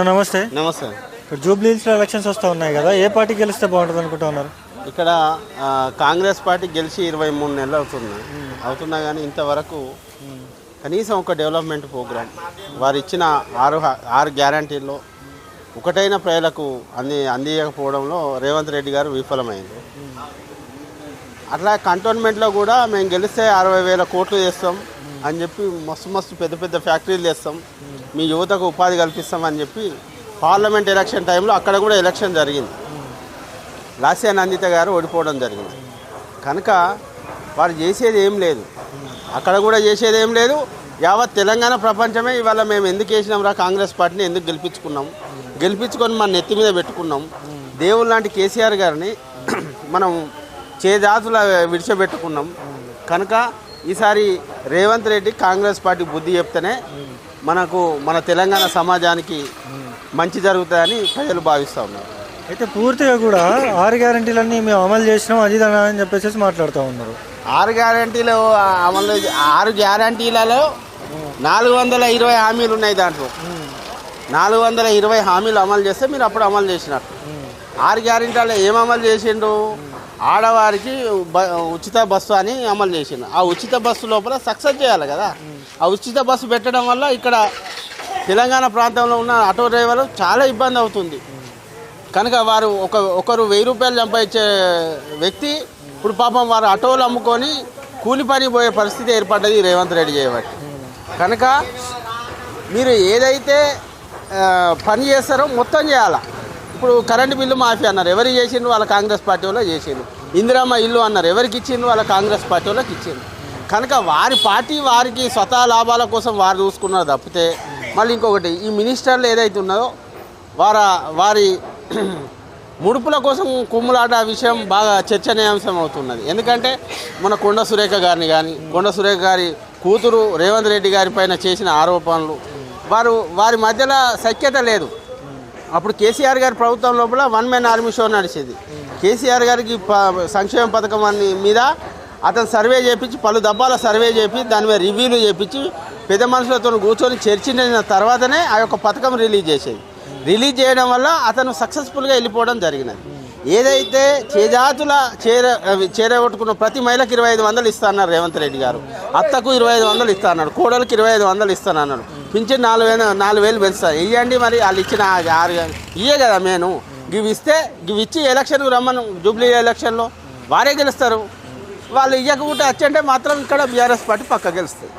నమస్తే. నమస్తే. ఇప్పుడు జూబ్లీ హిల్స్లో ఎలక్షన్స్ వస్తూ ఉన్నాయి కదా, ఏ పార్టీ గెలిస్తే బాగుంటుంది అనుకుంటా ఉన్నారు? ఇక్కడ కాంగ్రెస్ పార్టీ గెలిచి 23 నెలలు అవుతున్నా కానీ ఇంతవరకు కనీసం ఒక డెవలప్మెంట్ ప్రోగ్రామ్ వారు ఇచ్చిన ఆరు గ్యారంటీల్లో ఒకటైన ప్రజలకు అందియకపోవడంలో రేవంత్ రెడ్డి గారు విఫలమైంది. అట్లా కంటోన్మెంట్లో కూడా మేము గెలిస్తే 60,000 కోట్లు చేస్తాం అని చెప్పి మస్తు పెద్ద పెద్ద ఫ్యాక్టరీలు చేస్తాం, మీ యువతకు ఉపాధి కల్పిస్తామని చెప్పి పార్లమెంట్ ఎలక్షన్ టైంలో అక్కడ కూడా ఎలక్షన్ జరిగింది. లాస్య నందిత గారు ఓడిపోవడం జరిగింది. కనుక వారు చేసేది ఏం లేదు, అక్కడ కూడా చేసేది ఏం లేదు. యావత్ తెలంగాణ ప్రపంచమే ఇవాళ మేము ఎందుకు వేసినాం రా కాంగ్రెస్ పార్టీని, ఎందుకు గెలిపించుకొని మన నెత్తి మీద పెట్టుకున్నాం. దేవుళ్ళ లాంటి కేసీఆర్ గారిని మనం చేజాతుల విడిచిపెట్టుకున్నాం. కనుక ఈసారి రేవంత్ రెడ్డి కాంగ్రెస్ పార్టీ బుద్ధి చెప్తేనే మన తెలంగాణ సమాజానికి మంచి జరుగుతుందని ప్రజలు భావిస్తూ ఉన్నారు. అయితే పూర్తిగా కూడా 6 గ్యారంటీలన్నీ మేము అమలు చేసినాం అది అని చెప్పేసి మాట్లాడుతూ ఉన్నారు. 6 గ్యారంటీలు అమలు 6 గ్యారంటీలలో 420 హామీలు ఉన్నాయి. దాంట్లో 420 హామీలు అమలు చేస్తే మీరు అప్పుడు అమలు చేసినట్టు. 6 గ్యారంటీలలో ఏం అమలు చేసిండు? ఆడవారికి ఉచిత బస్సు అని అమలు చేసిండు. ఆ ఉచిత బస్సు లోపల సక్సెస్ చేయాలి కదా. ఆ ఉచిత బస్సు పెట్టడం వల్ల ఇక్కడ తెలంగాణ ప్రాంతంలో ఉన్న ఆటో డ్రైవర్లు చాలా ఇబ్బంది అవుతుంది. కనుక వారు ఒకరు 1000 రూపాయలు సంపాదించే వ్యక్తి ఇప్పుడు పాపం వారు ఆటోలు అమ్ముకొని కూలి పని పోయే పరిస్థితి ఏర్పడ్డది రేవంత్ రెడ్డి చేయబట్టి. కనుక మీరు ఏదైతే పని చేస్తారో మొత్తం చేయాలా. ఇప్పుడు కరెంటు బిల్లు మాఫీ అన్నారు, ఎవరికి చేసిండ్రు? వాళ్ళ కాంగ్రెస్ పార్టీ వాళ్ళు చేసిండ్రు. ఇందిరమ్మ ఇల్లు అన్నారు, ఎవరికి ఇచ్చిండ్రు? వాళ్ళ కాంగ్రెస్ పార్టీ వాళ్ళకి ఇచ్చిండ్రు. కనుక వారి పార్టీ వారికి స్వతహా లాభాల కోసం వారు చూసుకున్నారు తప్పితే మళ్ళీ ఇంకొకటి ఈ మినిస్టర్లు ఏదైతే ఉన్నదో వారి ముడుపుల కోసం కుమ్ములాట విషయం బాగా చర్చనీయాంశం అవుతున్నది. ఎందుకంటే మన కొండ సురేఖ గారి కూతురు రేవంత్ రెడ్డి గారి పైన చేసిన ఆరోపణలు, వారి మధ్యలో సఖ్యత లేదు. అప్పుడు కేసీఆర్ గారి ప్రభుత్వం లోపల 1 man ఆర్మీ షో నడిచేది. కేసీఆర్ గారికి సంక్షేమ పథకం మీద అతను సర్వే చేయించి పలు దబ్బాల సర్వే చేసి దాని మీద రివ్యూలు చేయించి పెద్ద మనుషులతో కూర్చొని చర్చించిన తర్వాతనే ఆ యొక్క పథకం రిలీజ్ చేయడం వల్ల అతను సక్సెస్ఫుల్గా వెళ్ళిపోవడం జరిగినది. ఏదైతే చేజాతుల చేరగొట్టుకున్న ప్రతి మహిళకు 2500 ఇస్తా అన్నారు రేవంత్ రెడ్డి గారు, అత్తకు 2500 ఇస్తా అన్నాడు, కోడలకు 2500 ఇస్తానన్నాడు, పింఛన్ 4,000 పెంచుతారు. ఇవ్వండి మరి వాళ్ళు ఇచ్చిన 6 ఇవే కదా మేను. ఇవి ఇచ్చి ఎలక్షన్కు రమ్మను, జూబ్లీ ఎలక్షన్లో వారే గెలుస్తారు. వాళ్ళు ఇవ్వకపోతే వచ్చంటే మాత్రం ఇక్కడ బీఆర్ఎస్ పార్టీ పక్క గెలుస్తుంది.